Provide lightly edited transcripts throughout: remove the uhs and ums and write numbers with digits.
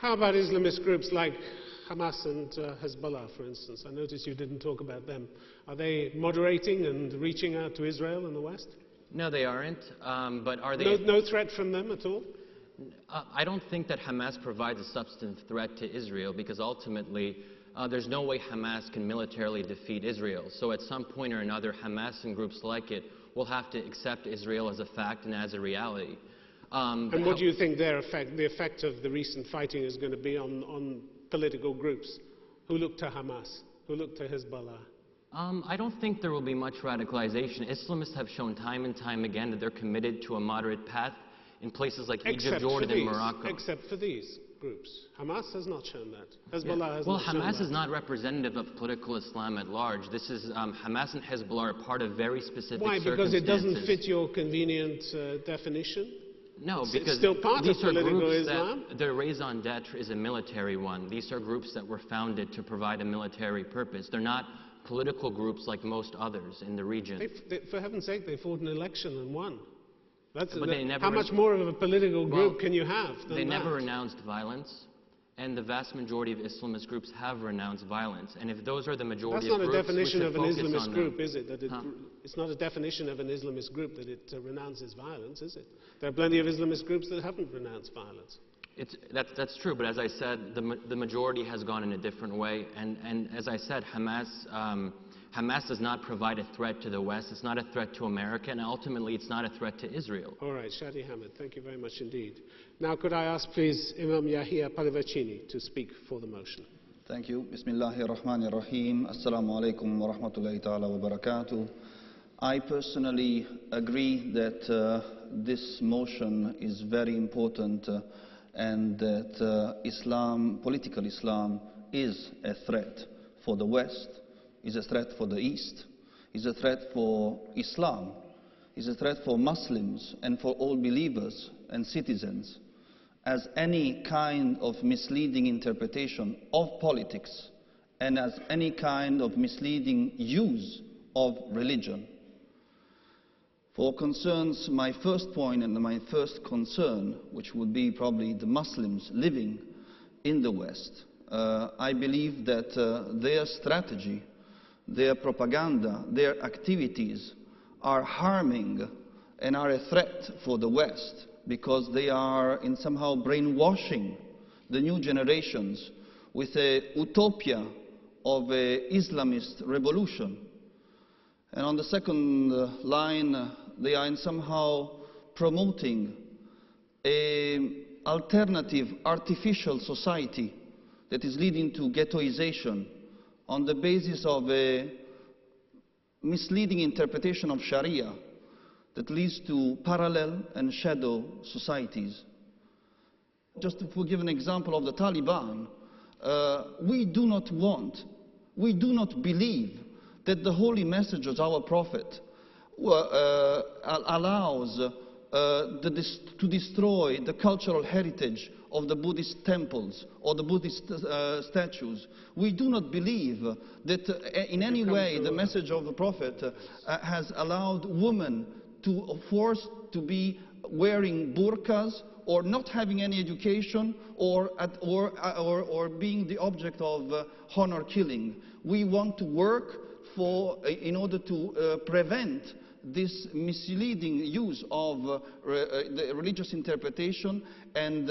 How about Islamist groups like Hamas and Hezbollah, for instance? I noticed you didn't talk about them. Are they moderating and reaching out to Israel and the West? No, they aren't. But are they? No threat from them at all? I don't think that Hamas provides a substantive threat to Israel, because ultimately there's no way Hamas can militarily defeat Israel. So at some point or another, Hamas and groups like it will have to accept Israel as a fact and as a reality. And what do you think the effect of the recent fighting is going to be on political groups who look to Hamas, who look to Hezbollah? I don't think there will be much radicalization. Islamists have shown time and time again that they're committed to a moderate path in places like Egypt, Jordan, and Morocco. Except for these groups. Hamas has not shown that. Hezbollah has not shown that. Well, Hamas is not representative of political Islam at large. This is, Hamas and Hezbollah are part of very specific circumstances. Why? Because it doesn't fit your convenient definition? No, because it's still part of political Islam. Their raison d'etre is a military one. These are groups that were founded to provide a military purpose. They're not political groups like most others in the region. For heaven's sake, they fought an election and won. How much more of a political group can you have than that? They never renounced violence, and the vast majority of Islamist groups have renounced violence. And if those are the majority of groups, that's not a definition of an Islamist group, them. Is it? It's not a definition of an Islamist group that it renounces violence, is it? There are plenty of Islamist groups that haven't renounced violence. That's true, but as I said, the majority has gone in a different way. And as I said, Hamas does not provide a threat to the West. It's not a threat to America, and ultimately it's not a threat to Israel. All right, Shadi, Hamid, thank you very much indeed. Now could I ask please Imam Yahya Pallavicini to speak for the motion. Thank you. Bismillahir Rahmanir Rahim. Assalamu alaikum wa rahmatullahi ta'ala wa barakatuh. I personally agree that this motion is very important and that political Islam is a threat for the West, is a threat for the East, is a threat for Islam, is a threat for Muslims and for all believers and citizens, as any kind of misleading interpretation of politics and as any kind of misleading use of religion. For concerns my first point and my first concern, which would be probably the Muslims living in the West, I believe that their strategy, their propaganda, their activities are harming and are a threat for the West, because they are in somehow brainwashing the new generations with a utopia of an Islamist revolution. And on the second line, they are in somehow promoting an alternative artificial society that is leading to ghettoization on the basis of a misleading interpretation of Sharia that leads to parallel and shadow societies. Just to give an example of the Taliban, we do not believe that the holy message of our Prophet allows to destroy the cultural heritage of the Buddhist temples or the Buddhist statues. We do not believe that in any way the message of the Prophet has allowed women to force to be wearing burqas or not having any education or being the object of honor killing. We want to work in order to prevent this misleading use of the religious interpretation and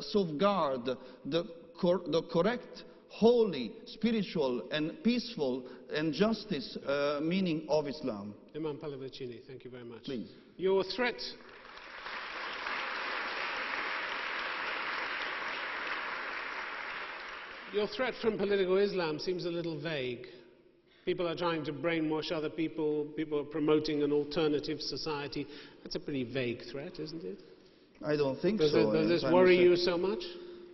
safeguard the correct, holy, spiritual and peaceful and justice meaning of Islam. Imam Pallavicini, thank you very much. Please. Your threat from political Islam seems a little vague. People are trying to brainwash other people. People are promoting an alternative society. That's a pretty vague threat, isn't it? I don't think so. Does this worry you so much?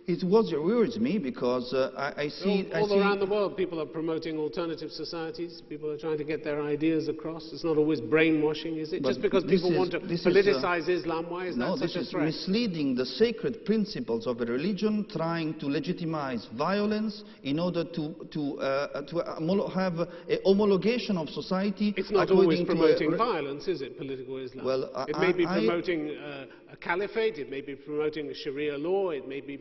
It worries me because I see... All around the world, people are promoting alternative societies. People are trying to get their ideas across. It's not always brainwashing, is it? But just because people want to politicize Islam, why is that such a threat? No, this is misleading the sacred principles of a religion, trying to legitimize violence in order to have a homologation of society. It's not always promoting violence, is it, political Islam? Well, it may be promoting a caliphate, it may be promoting a Sharia law, it may be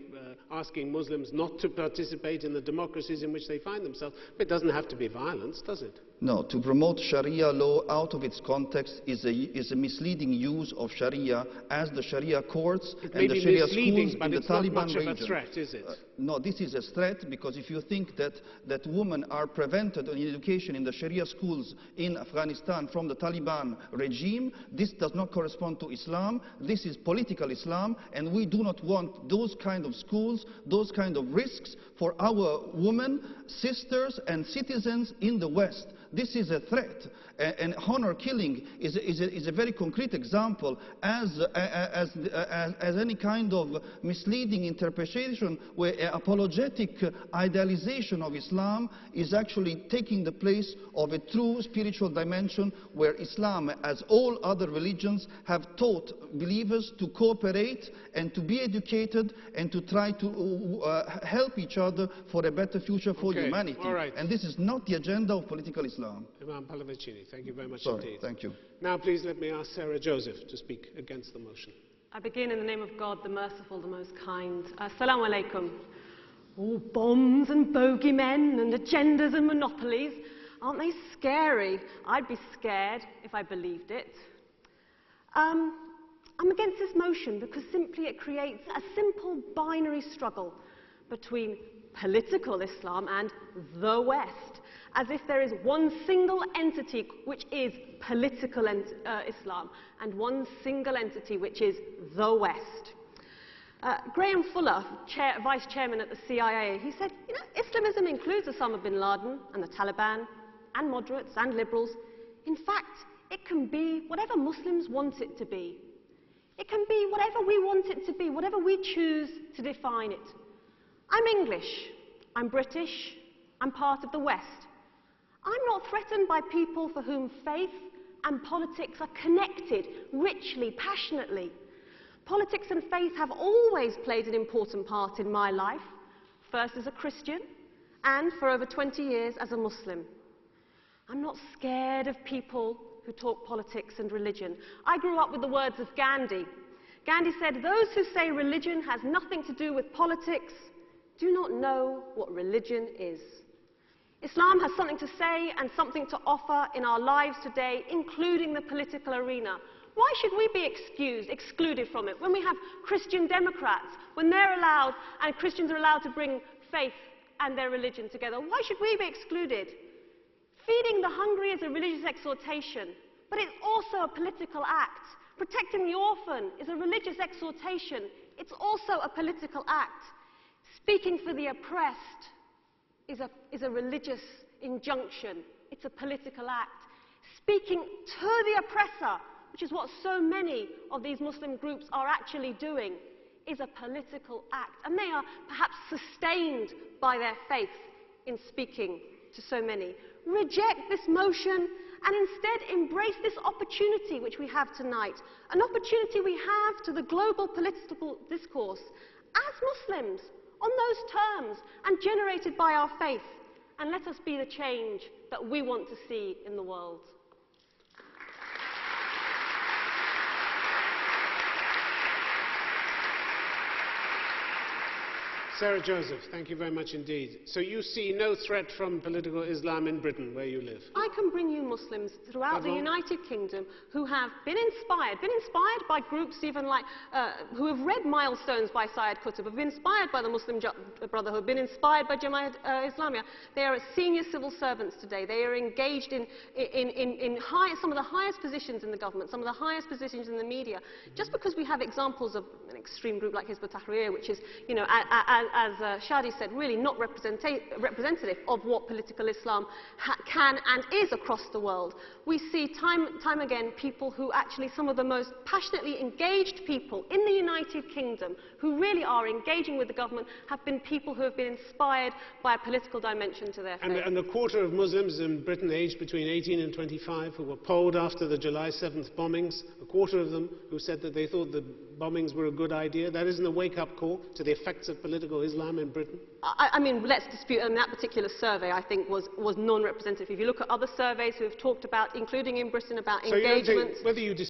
asking Muslims not to participate in the democracies in which they find themselves. But it doesn't have to be violence, does it? No, to promote Sharia law out of its context is a misleading use of Sharia, as the Sharia courts and the Sharia schools in the Taliban region. But it's not much of a threat, is it? No, this is a threat because if you think that women are prevented in education in the Sharia schools in Afghanistan from the Taliban regime, this does not correspond to Islam. This is political Islam, and we do not want those kind of schools, those kind of risks for our women, sisters, and citizens in the West. This is a threat, and honor killing is a very concrete example as any kind of misleading interpretation where apologetic idealization of Islam is actually taking the place of a true spiritual dimension where Islam, as all other religions, have taught believers to cooperate and to be educated and to try to help each other for a better future for humanity. All right. And this is not the agenda of political Islam. Imam Pallavicini, thank you very much Sorry, indeed. thank you. Now please let me ask Sarah Joseph to speak against the motion. I begin in the name of God, the merciful, the most kind. Assalamu alaikum. All bombs and bogeymen and agendas and monopolies, aren't they scary? I'd be scared if I believed it. I'm against this motion because simply it creates a simple binary struggle between political Islam and the West, as if there is one single entity which is political Islam and one single entity which is the West. Graham Fuller, Vice Chairman at the CIA, he said, you know, Islamism includes Osama bin Laden and the Taliban and moderates and liberals. In fact, it can be whatever Muslims want it to be. It can be whatever we want it to be, whatever we choose to define it. I'm English, I'm British, I'm part of the West. I'm not threatened by people for whom faith and politics are connected, richly, passionately. Politics and faith have always played an important part in my life, first as a Christian and for over 20 years as a Muslim. I'm not scared of people who talk politics and religion. I grew up with the words of Gandhi. Gandhi said, "Those who say religion has nothing to do with politics do not know what religion is." Islam has something to say and something to offer in our lives today, including the political arena. Why should we be excluded from it when we have Christian Democrats, when they're allowed and Christians are allowed to bring faith and their religion together? Why should we be excluded? Feeding the hungry is a religious exhortation, but it's also a political act. Protecting the orphan is a religious exhortation. It's also a political act. Speaking for the oppressed is a religious injunction. It's a political act. Speaking to the oppressor, which is what so many of these Muslim groups are actually doing, is a political act. And they are perhaps sustained by their faith in speaking to so many. Reject this motion and instead embrace this opportunity which we have tonight, an opportunity we have to the global political discourse as Muslims, on those terms and generated by our faith, and let us be the change that we want to see in the world. Sarah Joseph, thank you very much indeed. So you see no threat from political Islam in Britain, where you live? I can bring you Muslims throughout the United Kingdom who have been inspired by groups even like, who have read Milestones by Syed Qutb, have been inspired by the Muslim Brotherhood, been inspired by Jamaat Islamiyah. They are senior civil servants today. They are engaged in some of the highest positions in the government, some of the highest positions in the media. Just because we have examples of an extreme group like Hizb ut-Tahrir, which is, you know, as Shadi said, really not representative of what political Islam can and is across the world. We see time again people who actually, some of the most passionately engaged people in the United Kingdom, who really are engaging with the government, have been people who have been inspired by a political dimension to their faith. And a quarter of Muslims in Britain aged between 18 and 25 who were polled after the July 7th bombings, a quarter of them who said that they thought the bombings were a good idea. That isn't a wake-up call to the effects of political Islam in Britain? I mean, let's dispute, and that particular survey, I think, was non-representative. If you look at other surveys who have talked about, including in Britain, about engagement... Whether you